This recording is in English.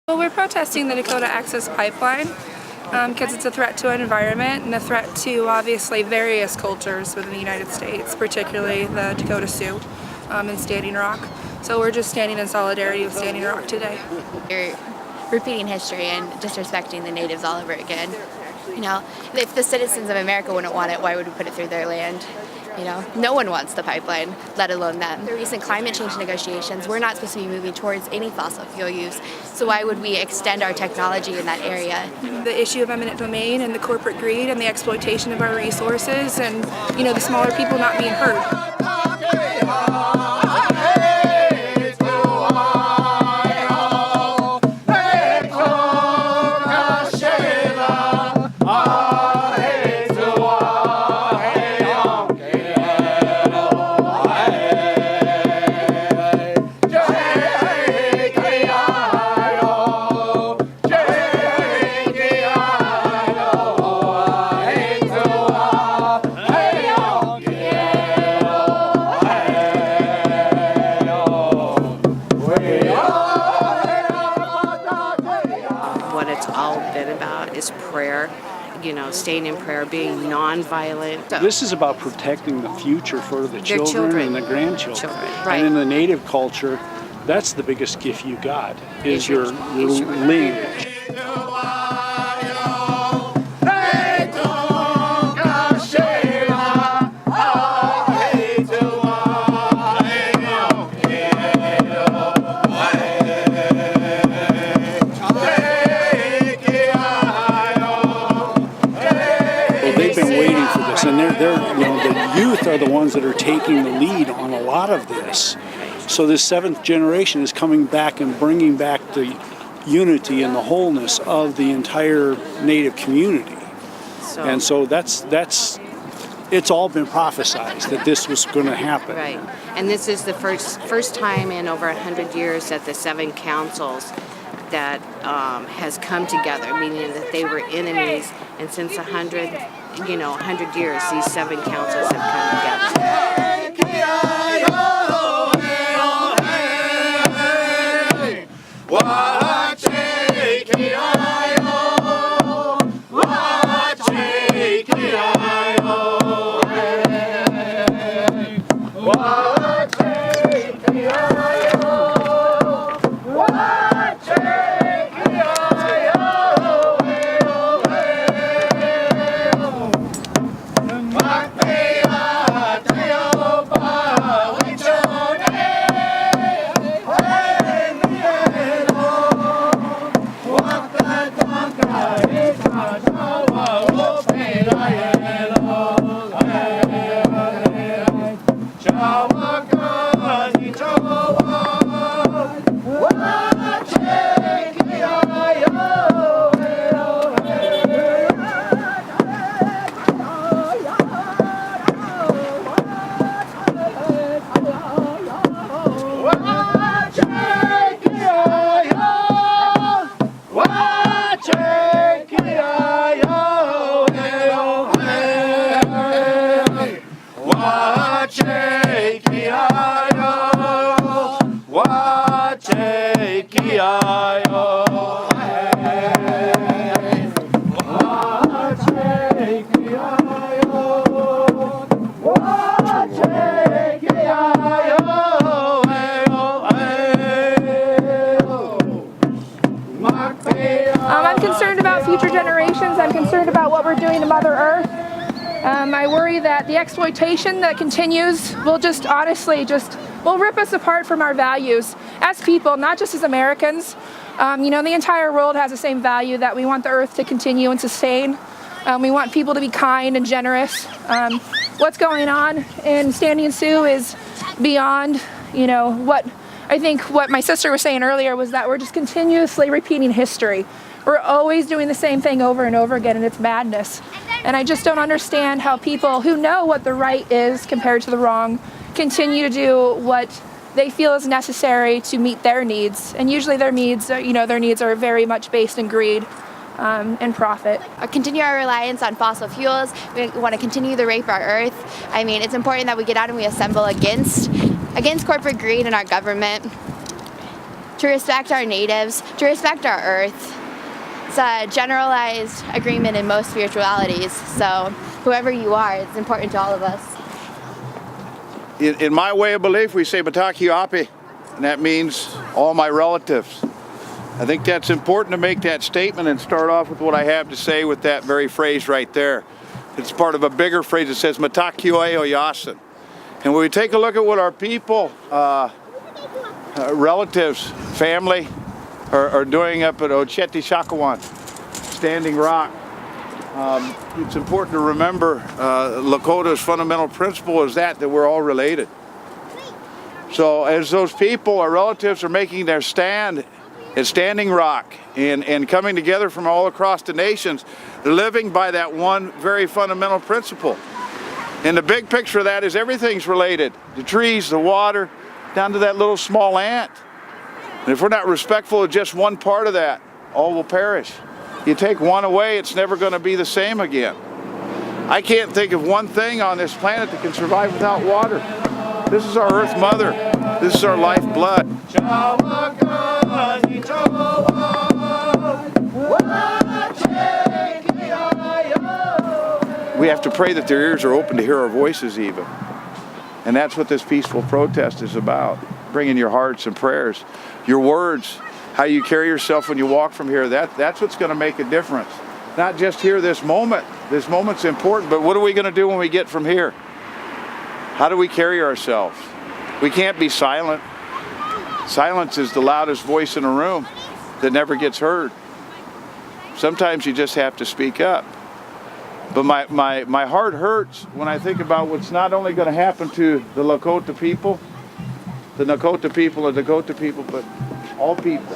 Well, we're protesting the Dakota Access Pipeline because it's a threat to our environment and a threat to obviously various cultures within the United States, particularly the Dakota Sioux and Standing Rock. So we're just standing in solidarity with Standing Rock today. You're repeating history and disrespecting the natives all over again. You know, if the citizens of America wouldn't want it, why would we put it through their land? You know, no one wants the pipeline, let alone them. The recent climate change negotiations, we're not supposed to be moving towards any fossil fuel use, so why would we extend our technology in that area? The issue of eminent domain and the corporate greed and the exploitation of our resources and, you know, the smaller people not being heard. What it's all been about is prayer, you know, staying in prayer, being nonviolent. This is about protecting the future for the children and the grandchildren. Right. And in the native culture, that's the biggest gift you got, is your lineage. They've been waiting for this, and the youth are the ones that are taking the lead on a lot of this. So this seventh generation is coming back and bringing back the unity and the wholeness of the entire Native community. And so it's all been prophesized that this was going to happen. Right, and this is the first time in over 100 years that the seven councils that has come together, meaning that they were enemies, and since 100 years, these seven councils have come together. I'm concerned about future generations. I'm concerned about what we're doing to Mother Earth. I worry that the exploitation that continues will will rip us apart from our values as people, not just as Americans. The entire world has the same value that we want the Earth to continue and sustain. We want people to be kind and generous. What's going on in Standing Sioux is beyond, what my sister was saying earlier was that we're just continuously repeating history. We're always doing the same thing over and over again, and it's madness. And I just don't understand how people who know what the right is compared to the wrong continue to do what they feel is necessary to meet their needs. And usually their needs are very much based in greed and profit. Continue our reliance on fossil fuels. We want to continue to rape our earth. I mean, it's important that we get out and we assemble against corporate greed in our government. to respect our natives, to respect our earth. It's a generalized agreement in most spiritualities, so whoever you are, it's important to all of us. In my way of belief, we say Mataki Api, and that means all my relatives. I think that's important to make that statement and start off with what I have to say with that very phrase right there. It's part of a bigger phrase that says Mataki Oyasin. And when we take a look at what our people, relatives, family, are doing up at Ocheti Shakawan, Standing Rock, it's important to remember Lakota's fundamental principle is that we're all related. So as those people, our relatives, are making their stand at Standing Rock and coming together from all across the nations, they're living by that one very fundamental principle. And the big picture of that is everything's related. The trees, the water, down to that little small ant. And if we're not respectful of just one part of that, all will perish. You take one away, it's never going to be the same again. I can't think of one thing on this planet that can survive without water. This is our Earth Mother. This is our lifeblood. We have to pray that their ears are open to hear our voices even. And that's what this peaceful protest is about. Bringing your hearts and prayers, your words, how you carry yourself when you walk from here. That's what's going to make a difference. Not just here this moment. This moment's important, but what are we going to do when we get from here? How do we carry ourselves? We can't be silent. Silence is the loudest voice in a room that never gets heard. Sometimes you just have to speak up. But my heart hurts when I think about what's not only going to happen to the Lakota people, the Nakota people, but all people.